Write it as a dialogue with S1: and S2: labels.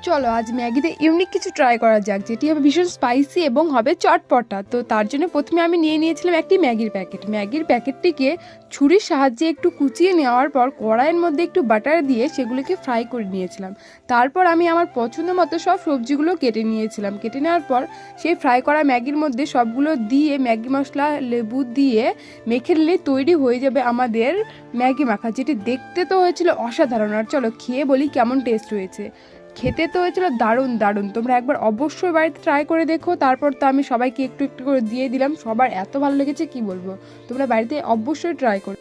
S1: চলো আজ ম্যাগিতে ইউনিক কিছু ট্রাই করা যাক, যেটি হবে ভীষণ স্পাইসি এবং হবে চটপটা। তো তার জন্য প্রথমে আমি নিয়েছিলাম একটি ম্যাগির প্যাকেট। ম্যাগির প্যাকেটটিকে ছুরির সাহায্যে একটু কুচিয়ে নেওয়ার পর কড়াইয়ের মধ্যে একটু বাটার দিয়ে সেগুলিকে ফ্রাই করে নিয়েছিলাম। তারপর আমি আমার পছন্দ মতো সব সবজিগুলো কেটে নিয়েছিলাম। কেটে নেওয়ার পর সেই ফ্রাই করা ম্যাগির মধ্যে সবগুলো দিয়ে ম্যাগি মশলা লেবু দিয়ে মেখে নিলে তৈরি হয়ে যাবে আমাদের ম্যাগি মাখা, যেটি দেখতে তো হয়েছিল অসাধারণ। আর চলো খেয়ে বলি কেমন টেস্ট হয়েছে। খেতে তো হয়েছিল দারুণ দারুণ। তোমরা একবার অবশ্যই বাড়িতে ট্রাই করে দেখো। তারপর তো আমি সবাইকে একটু একটু করে দিয়ে দিলাম, সবার এত ভালো লেগেছে কি বলবো। তোমরা বাড়িতে অবশ্যই ট্রাই করো।